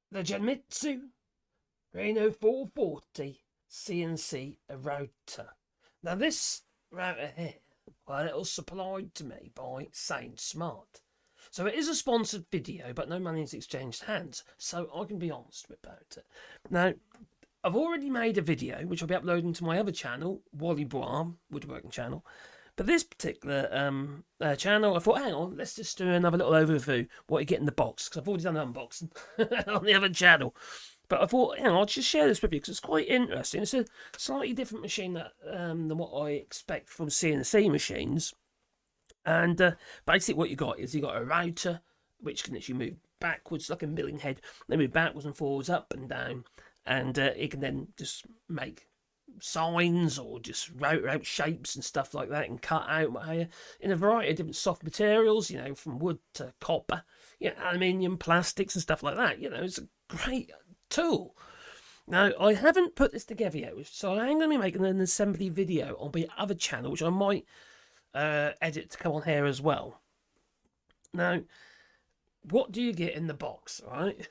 The Genmitsu Reno 440 CNC Router. Now this router here, well, it was supplied to me by Saint Smart. So it is a sponsored video, but no money is exchanged hands, so I can be honest about it. Now, I've already made a video, which I'll be uploading to my other channel, Wally Brahm, woodworking channel. But this particular channel, I thought, hang on, let's just do another little overview, what you get in the box, because I've already done an unboxing on the other channel. But I thought, hang on, I'll just share this with you, because it's quite interesting. It's a slightly different machine than what I expect from CNC machines. And basically what you got is you got a router, which can actually move backwards, like a milling head. They move backwards and forwards, up and down. And it can then just make signs or just route out shapes and stuff like that, and cut out in a variety of different soft materials, you know, from wood to copper, you know, aluminium, plastics and stuff like that. You know, it's a great tool. Now, I haven't put this together yet, so I'm going to be making an assembly video on my other channel, which I might edit to come on here as well. Now, what do you get in the box, right?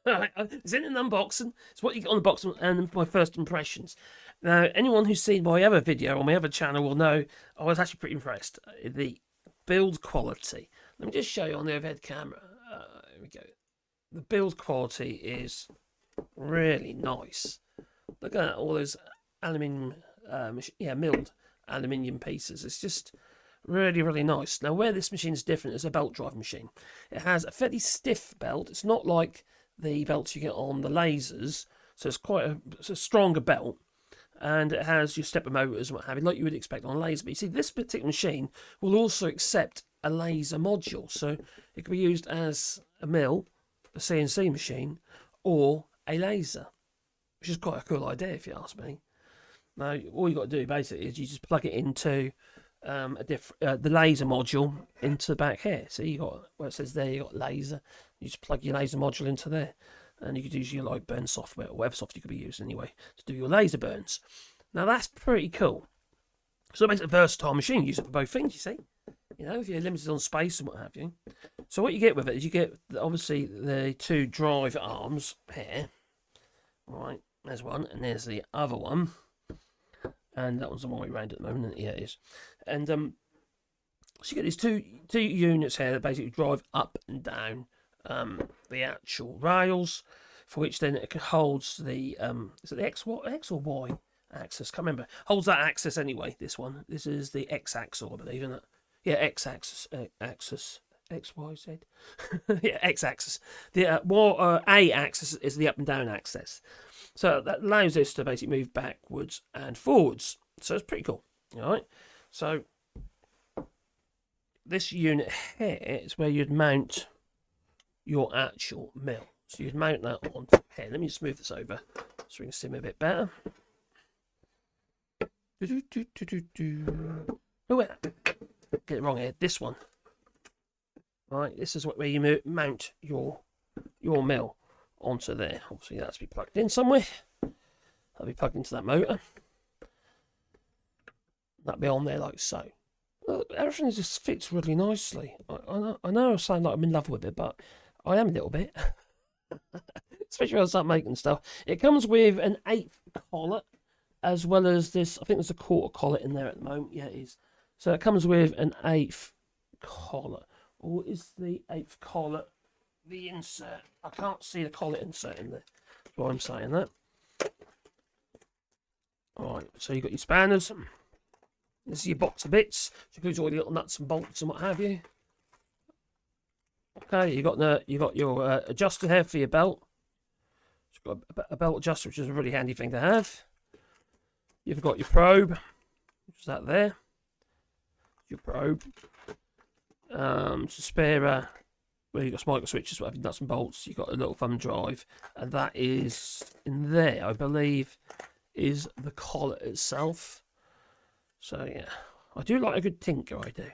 It's in an unboxing. It's what you get on the box and my first impressions. Now, anyone who's seen my other video on my other channel will know I was actually pretty impressed. The build quality. Let me just show you on the overhead camera. Here we go. The build quality is really nice. Look at that, all those aluminium, milled aluminium pieces. It's just really, really nice. Now, where this machine is different is a belt drive machine. It has a fairly stiff belt. It's not like the belts you get on the lasers, so it's a stronger belt, and it has your stepper motors and what have you, like you would expect on a laser. But you see, this particular machine will also accept a laser module, so it can be used as a mill, a CNC machine, or a laser, which is quite a cool idea if you ask me. Now, all you got to do basically is you just plug it into the laser module into the back here. So you got where it says there, you got laser. You just plug your laser module into there, and you could use your like burn software or whatever software you could be using anyway to do your laser burns. Now that's pretty cool. So it makes it a versatile machine. Use it for both things. You see, you know, if you're limited on space and what have you. So what you get with it is you get obviously the two drive arms here. Right, there's one, and there's the other one. And that one's the one way around at the moment. Yeah, it is. And so you get these two units here that basically drive up and down the actual rails, for which then it holds the is it the X or Y axis? Can't remember. Holds that axis anyway. This one. This is the X axis, I believe, isn't it? Yeah, X axis. Axis. X, Y, Z. Yeah, X axis. The A axis is the up and down axis. So that allows this to basically move backwards and forwards. So it's pretty cool. All right. So this unit here is where you'd mount your actual mill. So you'd mount that on here. Let me just move this over so we can see them a bit better. Oh, wait. Get it wrong here. This one. All right. This is where you mount your mill onto there. Obviously that's to be plugged in somewhere. That'll be plugged into that motor. That'll be on there like so. Well, everything just fits really nicely. I know I sound like I'm in love with it, but I am a little bit. Especially when I start making stuff. It comes with an 1/8 collet, as well as this. I think there's a 1/4 collet in there at the moment. Yeah, it is. So it comes with an 1/8 collet. Or is the 1/8 collet the insert? I can't see the collet insert in there. That's why I'm saying that. Alright, so you've got your spanners. This is your box of bits, which includes all the little nuts and bolts and what have you. Okay, you got your adjuster here for your belt. It's got a belt adjuster, which is a really handy thing to have. You've got your probe, which is that there. Your probe. Some spare. Well, you've got some micro switches, whatever, nuts and bolts. You've got a little thumb drive, and that is in there, I believe, is the collet itself. So yeah, I do like a good tinker. I do.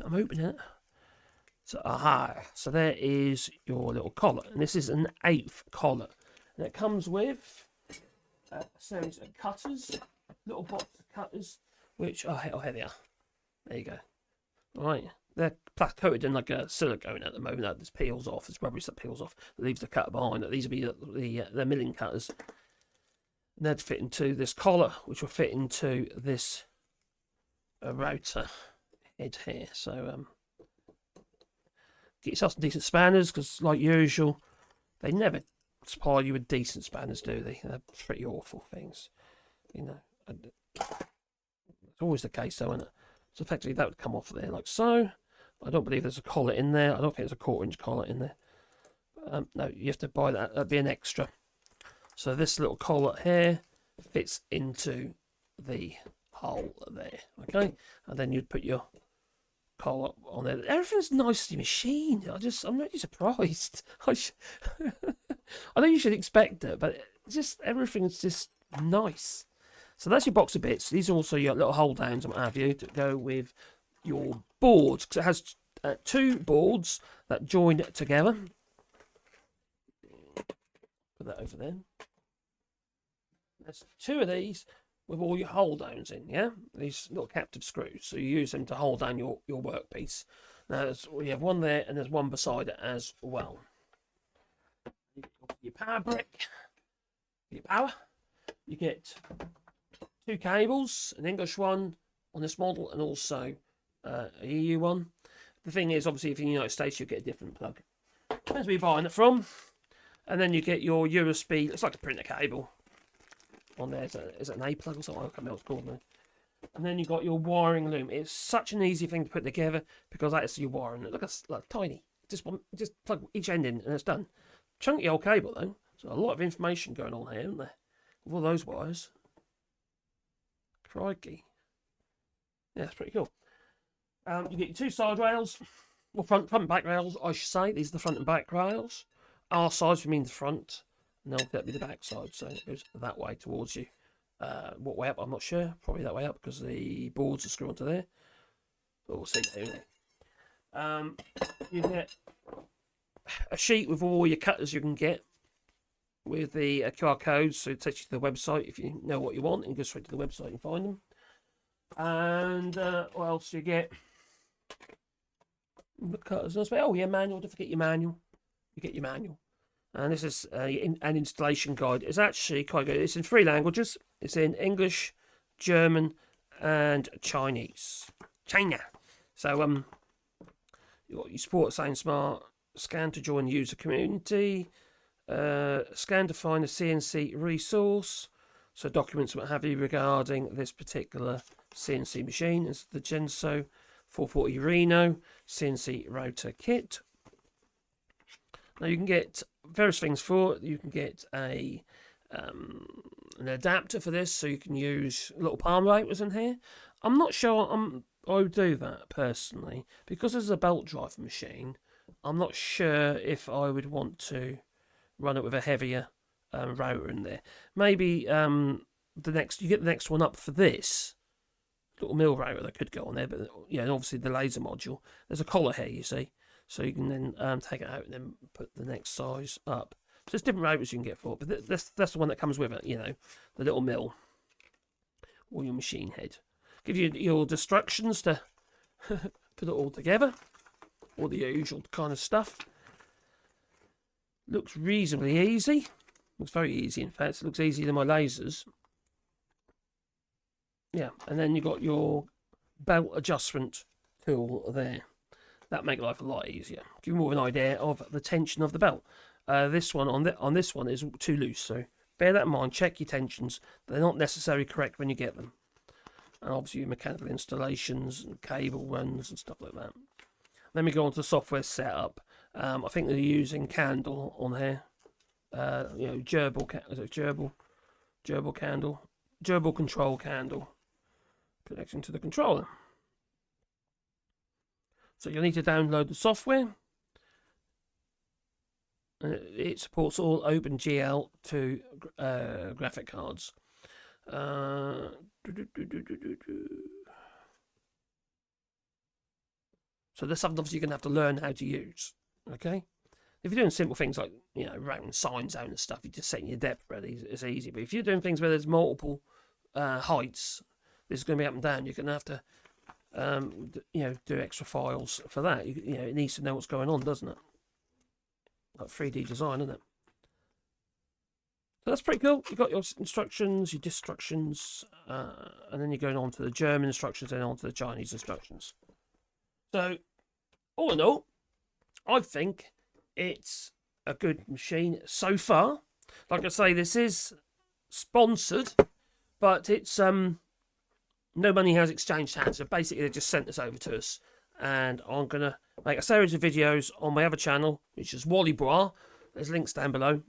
I'm opening it. So so there is your little collet, and this is an 1/8 collet, and it comes with a series of cutters, little box of cutters, which here they are. There you go. Right, they're coated in like a silicone at the moment. That this peels off. It's rubbish that peels off. That leaves the cutter behind. These will be the milling cutters. And they'd fit into this collar, which will fit into this router head here. So get yourself some decent spanners, because like usual, they never supply you with decent spanners, do they? They're pretty awful things, you know. It's always the case, though, isn't it? So effectively, that would come off there like so. I don't believe there's a collar in there. I don't think there's a 1/4-inch collar in there. No, you have to buy that. That'd be an extra. So this little collar here fits into the hole there, okay? And then you'd put your collar on there. Everything's nicely machined. I'm really surprised. I know you should expect it, but just everything's just nice. So that's your box of bits. These are also your little hold downs and what have you to go with your boards, because it has 2 boards that join together. Put that over there. There's 2 of these with all your hold downs in, yeah? These little captive screws. So you use them to hold down your workpiece. Now you have one there and there's one beside it as well. Your power brick, your power. You get 2 cables, an English one on this model and also a EU one. The thing is, obviously, if you're in the United States, you get a different plug. Depends where you're buying it from. And then you get your USB, it's like a printer cable on there. Is it an A plug or something? I can't remember what it's called now. And then you've got your wiring loom. It's such an easy thing to put together because that is your wiring. Look, it's like tiny. Just plug each end in and it's done. Chunky old cable though. So a lot of information going on here, isn't there? With all those wires. Crikey. Yeah, that's pretty cool. You get your 2 side rails. Well, front and back rails, I should say. These are the front and back rails. Our sides would mean the front. And that'll be the back side. So it goes that way towards you. What way up, I'm not sure. Probably that way up because the boards are screwed onto there. But we'll see there. You get a sheet with all your cutters you can get with the QR codes, so it takes you to the website if you know what you want, and go straight to the website and find them. And what else do you get? The cutters. Oh yeah, manual. Don't forget your manual. You get your manual. And this is an installation guide. It's actually quite good. It's in 3 languages. It's in English, German, and Chinese. China. So you support Sound Smart. Scan to join the user community. Scan to find a CNC resource. So documents what have you regarding this particular CNC machine. It's the Genso 440 Reno CNC Router kit. Now you can get various things for it. You can get an adapter for this, so you can use little palm routers in here. I'm not sure I would do that personally because there's a belt drive machine. I'm not sure if I would want to run it with a heavier router in there. Maybe you get the next one up for this little mill router that could go on there, but yeah, and obviously the laser module. There's a collar here, you see, so you can then take it out and then put the next size up. So there's different routers you can get for it, but that's the one that comes with it. You know, the little mill or your machine head. Give you your instructions to put it all together, all the usual kind of stuff. Looks reasonably easy. Looks very easy, in fact. It looks easier than my lasers. Yeah, and then you've got your belt adjustment tool there. That makes life a lot easier. Give you more of an idea of the tension of the belt. This one on this one is too loose, so bear that in mind. Check your tensions. They're not necessarily correct when you get them. And obviously your mechanical installations and cable runs and stuff like that. Then we go on to the software setup. I think they're using Candle on here. Gerbil control candle. Connection to the controller. So you'll need to download the software. It supports all OpenGL to graphic cards. So there's something obviously you're going to have to learn how to use. Okay? If you're doing simple things like, routing signs out and stuff, you're just setting your depth ready, it's easy. But if you're doing things where there's multiple heights, this is going to be up and down, you're going to have to you know, do extra files for that. You know, it needs to know what's going on, doesn't it? Like 3D design, isn't it? So that's pretty cool. You've got your instructions, your instructions, and then you're going on to the German instructions and on to the Chinese instructions. So, all in all, I think it's a good machine so far. Like I say, this is sponsored, but it's no money has exchanged hands. So basically, they just sent this over to us, and I'm gonna make a series of videos on my other channel, which is Wally Bra. There's links down below.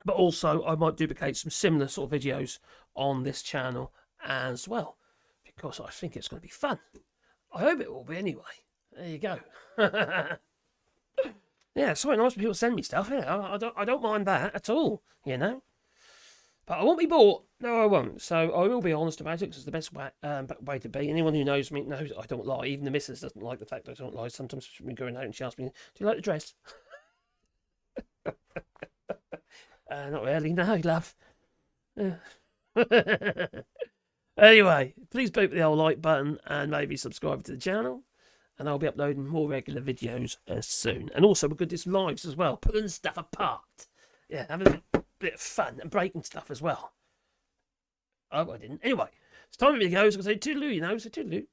But also, I might duplicate some similar sort of videos on this channel as well, because I think it's going to be fun. I hope it will be anyway. There you go. Yeah, it's so nice when people send me stuff. Yeah, I don't mind that at all, you know. But I won't be bought. No, I won't. So I will be honest about it, because it's the best way to be. Anyone who knows me knows I don't lie. Even the missus doesn't like the fact that I don't lie. Sometimes we're going out and she asks me, "Do you like the dress?" Not really, no, love. Anyway, please poke the old like button and maybe subscribe to the channel. And I'll be uploading more regular videos soon. And also, we're going to do some lives as well, pulling stuff apart. Yeah, having a bit of fun and breaking stuff as well. Oh, I didn't. Anyway, it's time for me to go. So I'm going to say toodaloo, you know, so toodaloo.